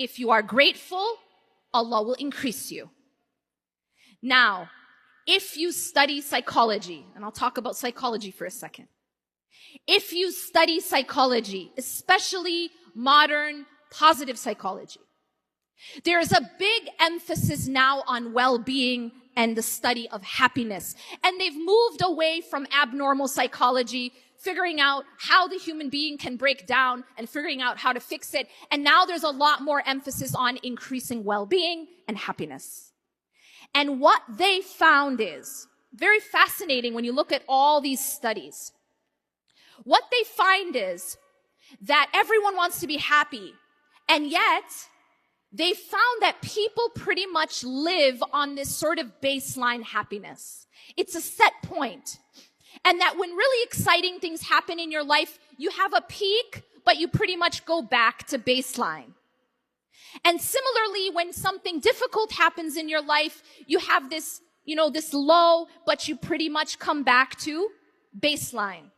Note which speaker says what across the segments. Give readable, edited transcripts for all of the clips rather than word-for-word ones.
Speaker 1: if you are grateful, Allah will increase you. Now, if you study psychology, and I'll talk about psychology for a second. If you study psychology, especially modern positive psychology, there is a big emphasis now on well-being and the study of happiness. And they've moved away from abnormal psychology, figuring out how the human being can break down and figuring out how to fix it. And now there's a lot more emphasis on increasing well-being and happiness. And what they found is very fascinating when you look at all these studies. What they find is that everyone wants to be happy, and yet they found that people pretty much live on this sort of baseline happiness. It's a set point. And that when really exciting things happen in your life, you have a peak, but you pretty much go back to baseline. And similarly, when something difficult happens in your life, you have this, this low, but you pretty much come back to baseline.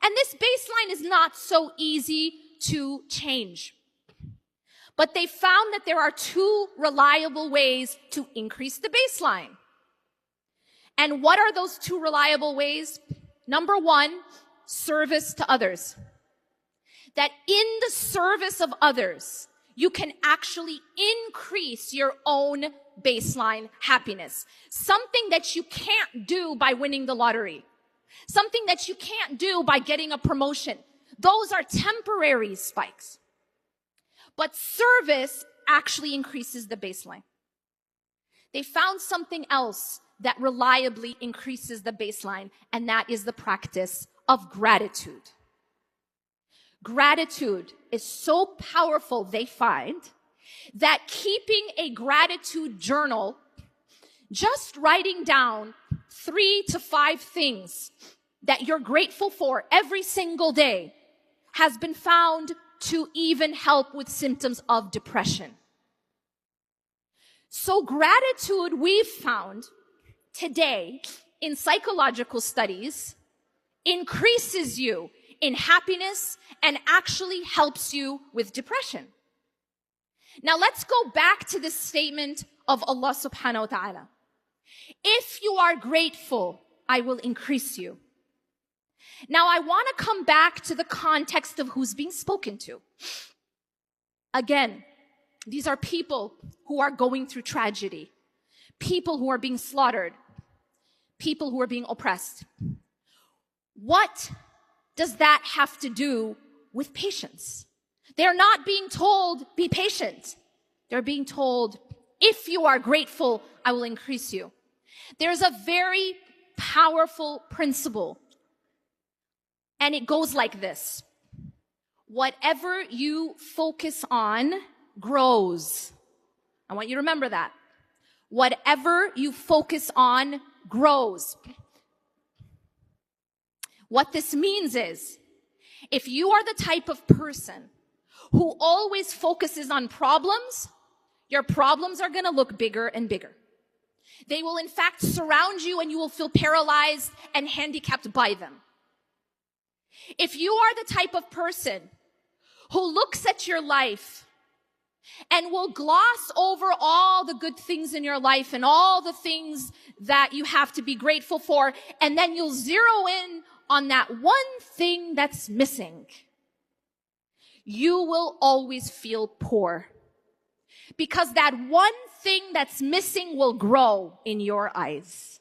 Speaker 1: And this baseline is not so easy to change. But they found that there are two reliable ways to increase the baseline. And what are those two reliable ways? Number one, service to others. That in the service of others, you can actually increase your own baseline happiness. Something that you can't do by winning the lottery. Something that you can't do by getting a promotion. Those are temporary spikes. But service actually increases the baseline. They found something else that reliably increases the baseline, and that is the practice of gratitude. Gratitude is so powerful, they find, that keeping a gratitude journal, just writing down 3 to 5 things that you're grateful for every single day, has been found to even help with symptoms of depression. So gratitude, we've found today in psychological studies, increases you in happiness and actually helps you with depression. Now let's go back to this statement of Allah subhanahu wa ta'ala. If you are grateful, I will increase you. Now I want to come back to the context of who's being spoken to. Again, these are people who are going through tragedy, people who are being slaughtered, people who are being oppressed. What does that have to do with patience? They're not being told, be patient. They're being told, if you are grateful, I will increase you. There's a very powerful principle, and it goes like this. Whatever you focus on grows. I want you to remember that. Whatever you focus on grows. What this means is, if you are the type of person who always focuses on problems, your problems are going to look bigger and bigger. They will in fact surround you and you will feel paralyzed and handicapped by them. If you are the type of person who looks at your life and will gloss over all the good things in your life and all the things that you have to be grateful for, and then you'll zero in on that one thing that's missing, you will always feel poor. Because that one thing that's missing will grow in your eyes.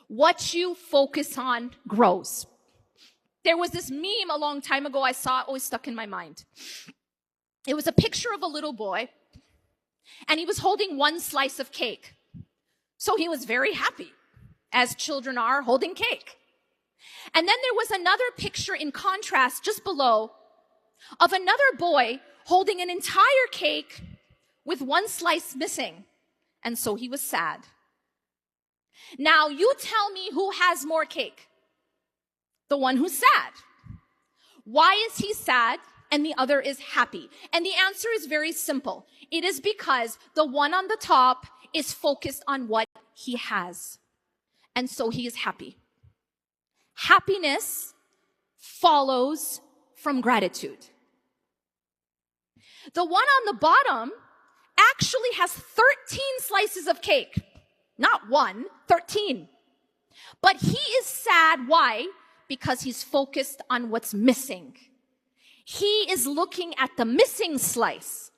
Speaker 1: What you focus on grows. There was this meme a long time ago I saw, it always stuck in my mind. It was a picture of a little boy, and he was holding one slice of cake. So he was very happy, as children are, holding cake. And then there was another picture in contrast just below of another boy holding an entire cake with one slice missing. And so he was sad. Now you tell me who has more cake? The one who's sad. Why is he sad and the other is happy? And the answer is very simple. It is because the one on the top is focused on what he has. And so he is happy. Happiness follows from gratitude. The one on the bottom actually has 13 slices of cake. Not one, 13. But he is sad. Why? Because he's focused on what's missing. He is looking at the missing slice.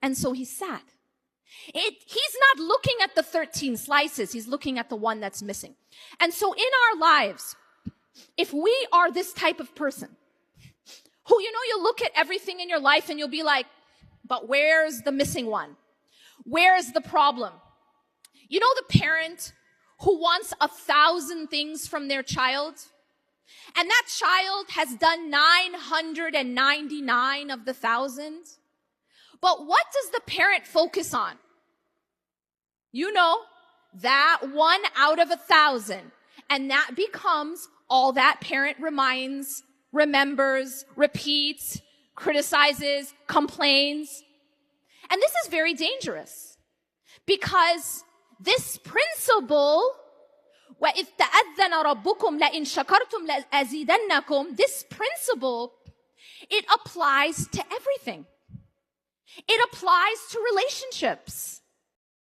Speaker 1: And so he's sad. He's not looking at the 13 slices. He's looking at the one that's missing. And so in our lives, if we are this type of person who, you look at everything in your life and you'll be like, but where's the missing one? Where's the problem? You know the parent who wants 1,000 things from their child? And that child has done 999 of the 1,000. But what does the parent focus on? That 1 out of 1,000. And that becomes all that parent remembers, repeats, criticizes, complains. And this is very dangerous because this principle, وَإِذْ تَأَذَّنَ رَبُّكُمْ لَإِنْ شَكَرْتُمْ لَأَزِيدَنَّكُمْ, this principle, it applies to everything. It applies to relationships.